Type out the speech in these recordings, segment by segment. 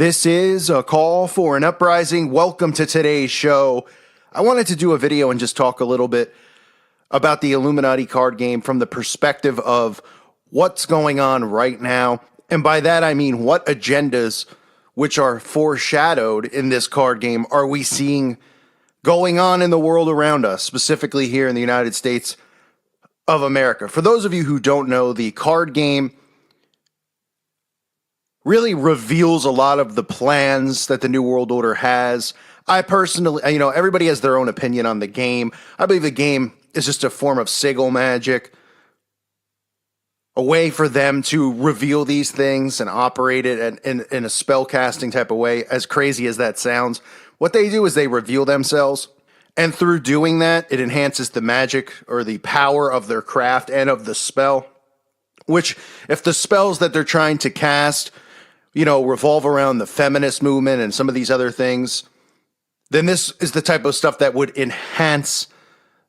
This is a call for an uprising. Welcome to today's show. I wanted to do a video and just talk a little bit about the Illuminati card game from the perspective of what's going on right now. And by that, I mean what agendas, which are foreshadowed in this card game, are we seeing going on in the world around us, specifically here in the United States of America. For those of you who don't know, the card game really reveals a lot of the plans that the New World Order has. I personally, everybody has their own opinion on the game. I believe the game is just a form of sigil magic, a way for them to reveal these things and operate it in a spell casting type of way, as crazy as that sounds. What they do is they reveal themselves, and through doing that, it enhances the magic or the power of their craft and of the spell, which if the spells that they're trying to cast revolve around the feminist movement and some of these other things, then this is the type of stuff that would enhance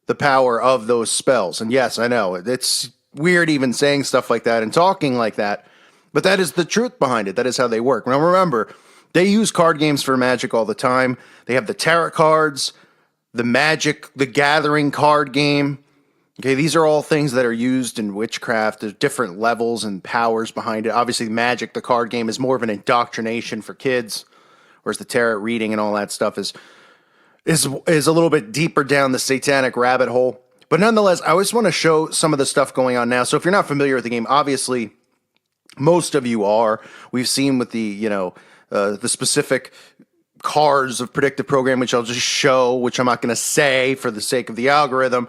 the power of those spells. And yes, I know, it's weird even saying stuff like that and talking like that, but that is the truth behind it. That is how they work. Now remember, they use card games for magic all the time. They have the tarot cards, the Magic, the Gathering card game. Okay, these are all things that are used in witchcraft. There's different levels and powers behind it. Obviously, Magic, the card game, is more of an indoctrination for kids, whereas the tarot reading and all that stuff is a little bit deeper down the satanic rabbit hole. But nonetheless, I always want to show some of the stuff going on now. So if you're not familiar with the game, obviously, most of you are. We've seen with the specific cards of predictive program, which I'll just show, which I'm not going to say for the sake of the algorithm.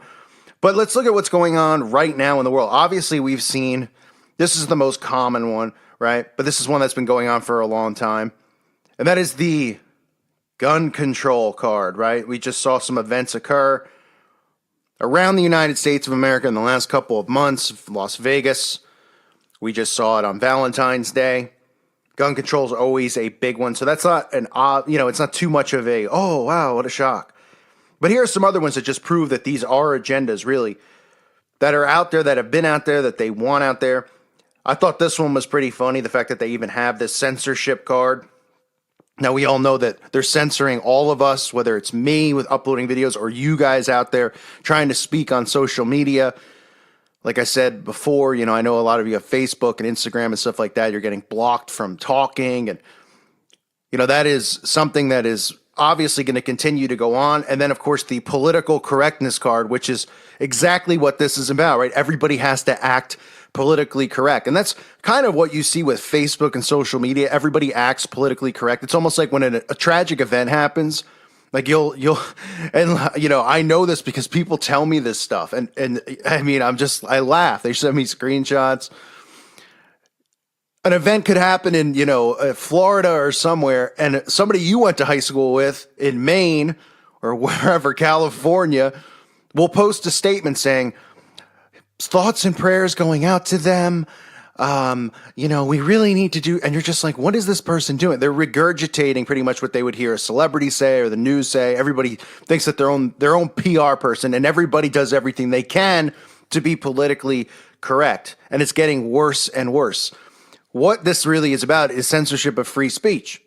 But let's look at what's going on right now in the world. Obviously, we've seen, this is the most common one, right? But this is one that's been going on for a long time. And that is the gun control card, right? We just saw some events occur around the United States of America in the last couple of months. Las Vegas, we just saw it on Valentine's Day. Gun control is always a big one. So that's not it's not too much of a, oh, wow, what a shock. But here are some other ones that just prove that these are agendas, really, that are out there, that have been out there, that they want out there. I thought this one was pretty funny, the fact that they even have this censorship card. Now, we all know that they're censoring all of us, whether it's me with uploading videos or you guys out there trying to speak on social media. Like I said before, I know a lot of you have Facebook and Instagram and stuff like that. You're getting blocked from talking. And, that is something that is obviously going to continue to go on. And then, of course, the political correctness card, which is exactly what this is about, right? Everybody has to act politically correct. And that's kind of what you see with Facebook and social media. Everybody acts politically correct. It's almost like when a tragic event happens, like I know this because people tell me this stuff. And I mean, I laugh. They send me screenshots. An event could happen in, Florida or somewhere, and somebody you went to high school with in Maine or wherever, California, will post a statement saying, thoughts and prayers going out to them. We really need to do, and you're just like, what is this person doing? They're regurgitating pretty much what they would hear a celebrity say or the news say. Everybody thinks that their own PR person, and everybody does everything they can to be politically correct. And it's getting worse and worse. What this really is about is censorship of free speech.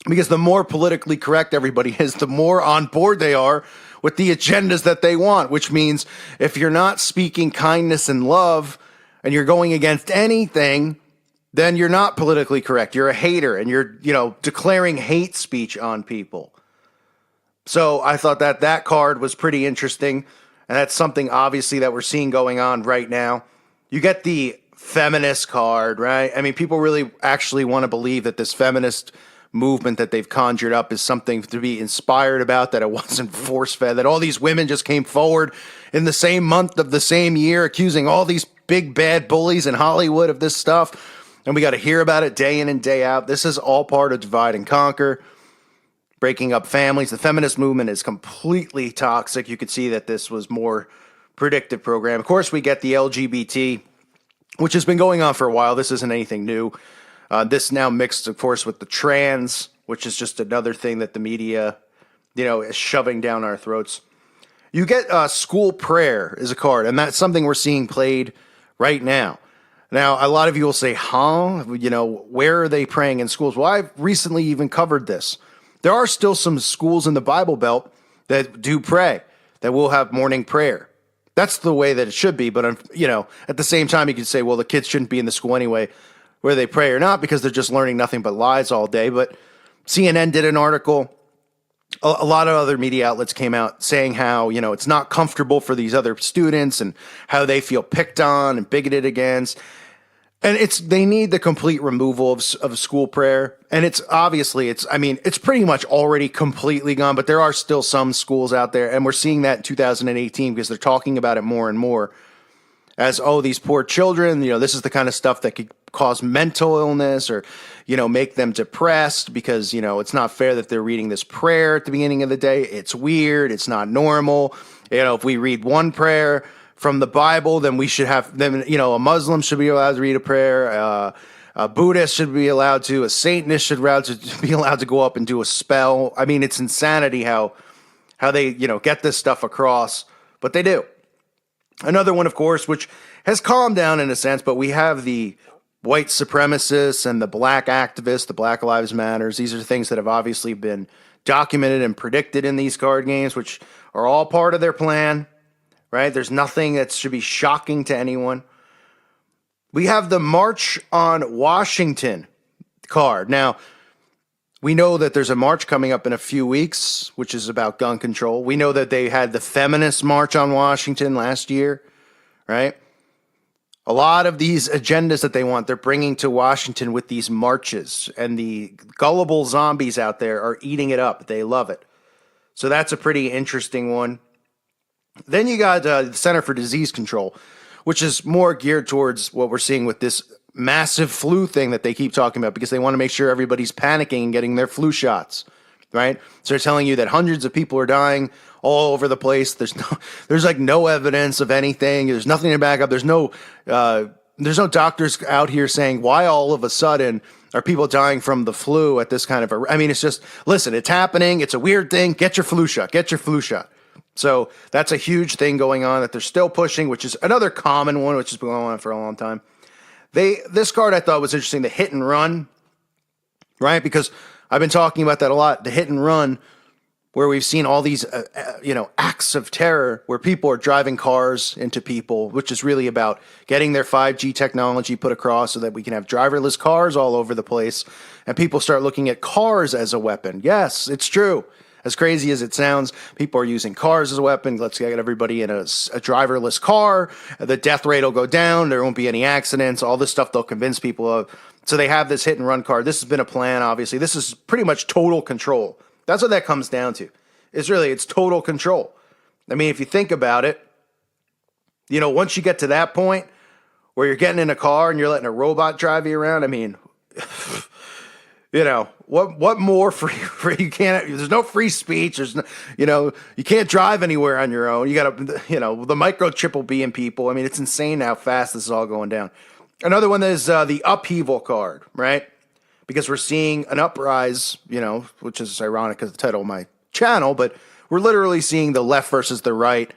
Because the more politically correct everybody is, the more on board they are with the agendas that they want, which means if you're not speaking kindness and love and you're going against anything, then you're not politically correct. You're a hater and you're, declaring hate speech on people. So I thought that card was pretty interesting. And that's something obviously that we're seeing going on right now. You get the feminist card, right? I mean, people really actually want to believe that this feminist movement that they've conjured up is something to be inspired about, that it wasn't force-fed, that all these women just came forward in the same month of the same year accusing all these big bad bullies in Hollywood of this stuff, and we got to hear about it day in and day out. This is all part of divide and conquer, breaking up families. The feminist movement is completely toxic. You could see that this was more predictive program. Of course, we get the LGBT, which has been going on for a while. This isn't anything new. This now mixed, of course, with the trans, which is just another thing that the media, is shoving down our throats. You get school prayer is a card, and that's something we're seeing played right now. Now, a lot of you will say, huh? Where are they praying in schools? Well, I've recently even covered this. There are still some schools in the Bible Belt that do pray, that will have morning prayer. That's the way that it should be. But, at the same time, you could say, well, the kids shouldn't be in the school anyway, where they pray or not, because they're just learning nothing but lies all day. But CNN did an article. A lot of other media outlets came out saying how, it's not comfortable for these other students and how they feel picked on and bigoted against. And they need the complete removal of school prayer. And it's pretty much already completely gone, but there are still some schools out there. And we're seeing that in 2018 because they're talking about it more and more as, oh, these poor children, this is the kind of stuff that could cause mental illness or, make them depressed because, it's not fair that they're reading this prayer at the beginning of the day. It's weird. It's not normal. If we read one prayer from the Bible, then we should have them, a Muslim should be allowed to read a prayer. A Buddhist should be allowed to, a Satanist should be allowed to go up and do a spell. I mean, it's insanity how they, get this stuff across, but they do. Another one, of course, which has calmed down in a sense, but we have the white supremacists and the black activists, the Black Lives Matters. These are things that have obviously been documented and predicted in these card games, which are all part of their plan, right? There's nothing that should be shocking to anyone. We have the March on Washington card. Now, we know that there's a march coming up in a few weeks, which is about gun control. We know that they had the Feminist March on Washington last year, right? A lot of these agendas that they want, they're bringing to Washington with these marches, and the gullible zombies out there are eating it up. They love it. So that's a pretty interesting one. Then you got the Center for Disease Control, which is more geared towards what we're seeing with this massive flu thing that they keep talking about because they want to make sure everybody's panicking and getting their flu shots, right? So they're telling you that hundreds of people are dying all over the place. There's like no evidence of anything. There's nothing to back up. There's no doctors out here saying why all of a sudden are people dying from the flu at this kind of it's just, listen, it's happening. It's a weird thing. Get your flu shot. Get your flu shot. So that's a huge thing going on that they're still pushing, which is another common one, which has been going on for a long time. This card I thought was interesting, the hit and run, right? Because I've been talking about that a lot, the hit and run, where we've seen all these, acts of terror where people are driving cars into people, which is really about getting their 5G technology put across so that we can have driverless cars all over the place. And people start looking at cars as a weapon. Yes, it's true. As crazy as it sounds, people are using cars as a weapon. Let's get everybody in a driverless car. The death rate will go down. There won't be any accidents. All this stuff they'll convince people of. So they have this hit and run card. This has been a plan, obviously. This is pretty much total control. That's what that comes down to. It's total control. I mean, if you think about it, once you get to that point where you're getting in a car and you're letting a robot drive you around, I mean, what more free you can't, there's no free speech. There's no, you can't drive anywhere on your own. You got to, the microchip will be in people. I mean, it's insane how fast this is all going down. Another one is the upheaval card, right? Because we're seeing an uprise, which is ironic because the title of my channel, but we're literally seeing the left versus the right,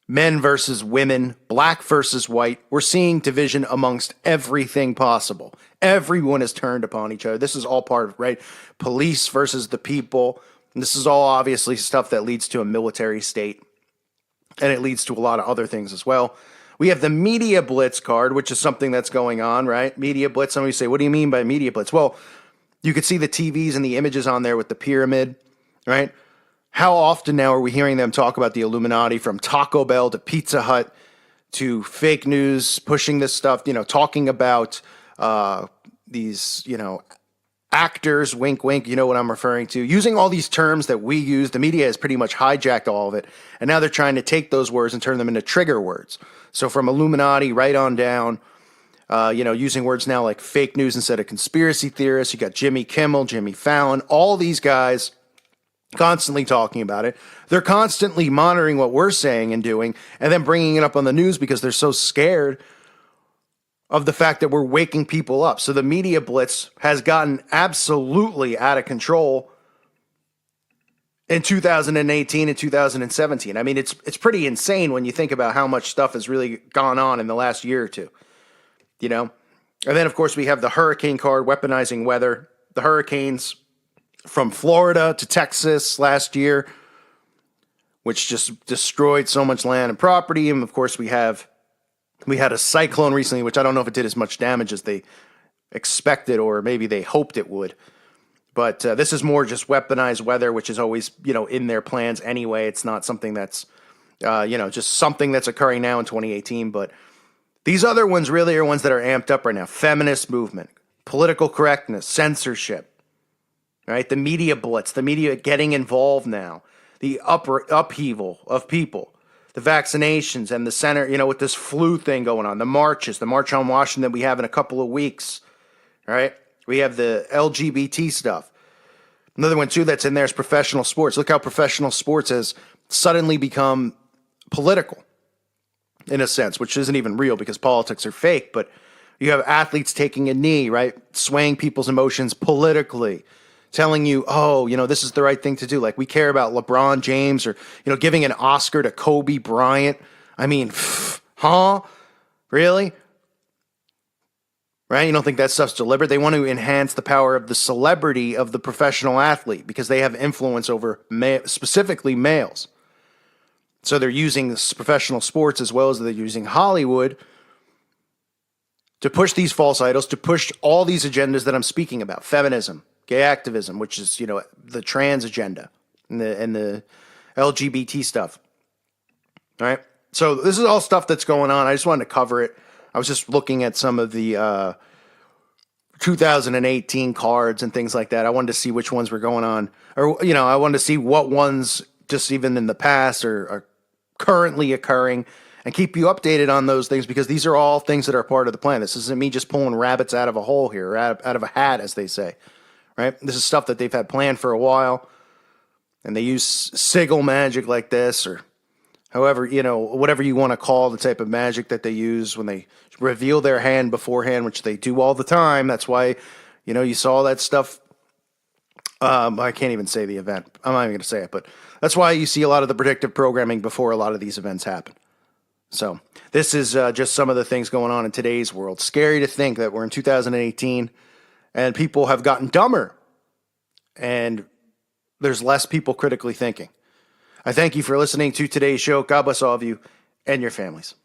men versus women, black versus white. We're seeing division amongst everything possible. Everyone is turned upon each other. This is all part of, right? Police versus the people. And this is all obviously stuff that leads to a military state. And it leads to a lot of other things as well. We have the media blitz card, which is something that's going on, right? Media blitz. Somebody say, what do you mean by media blitz? Well, you could see the TVs and the images on there with the pyramid, right? How often now are we hearing them talk about the Illuminati, from Taco Bell to Pizza Hut to fake news, pushing this stuff, talking about these, actors, wink, wink, you know what I'm referring to, using all these terms that we use. The media has pretty much hijacked all of it. And now they're trying to take those words and turn them into trigger words. So from Illuminati right on down, using words now like fake news instead of conspiracy theorists. You got Jimmy Kimmel, Jimmy Fallon, all these guys constantly talking about it. They're constantly monitoring what we're saying and doing and then bringing it up on the news because they're so scared of the fact that we're waking people up. So the media blitz has gotten absolutely out of control in 2018 and 2017. I mean, it's pretty insane when you think about how much stuff has really gone on in the last year or two. you know? And then, of course, we have the hurricane card, weaponizing weather. The hurricanes from Florida to Texas last year, which just destroyed so much land and property. And, of course, we had a cyclone recently, which I don't know if it did as much damage as they expected or maybe they hoped it would. But this is more just weaponized weather, which is always, in their plans anyway. It's not something that's, just something that's occurring now in 2018. But these other ones really are ones that are amped up right now. Feminist movement, political correctness, censorship, right? The media blitz, the media getting involved now, the upheaval of people, the vaccinations and the center, with this flu thing going on, the marches, the March on Washington we have in a couple of weeks, right? We have the LGBT stuff. Another one, too, that's in there is professional sports. Look how professional sports has suddenly become political, in a sense, which isn't even real because politics are fake. But you have athletes taking a knee, right? Swaying people's emotions politically, telling you, this is the right thing to do. Like, we care about LeBron James or, giving an Oscar to Kobe Bryant. I mean, huh? Really? Right? You don't think that stuff's deliberate? They want to enhance the power of the celebrity of the professional athlete because they have influence over specifically males. So they're using professional sports as well as they're using Hollywood to push these false idols, to push all these agendas that I'm speaking about. Feminism, gay activism, which is, the trans agenda and the LGBT stuff. All right? So this is all stuff that's going on. I just wanted to cover it. I was just looking at some of the 2018 cards and things like that. I wanted to see which ones were going on. Or, I wanted to see what ones just even in the past are currently occurring and keep you updated on those things because these are all things that are part of the plan. This isn't me just pulling rabbits out of a hole here, or out of a hat, as they say, right? This is stuff that they've had planned for a while, and they use sigil magic like this, or however, whatever you want to call the type of magic that they use when they reveal their hand beforehand, which they do all the time. That's why, you saw that stuff. I can't even say the event. I'm not even going to say it, but that's why you see a lot of the predictive programming before a lot of these events happen. So this is just some of the things going on in today's world. Scary to think that we're in 2018 and people have gotten dumber and there's less people critically thinking. I thank you for listening to today's show. God bless all of you and your families.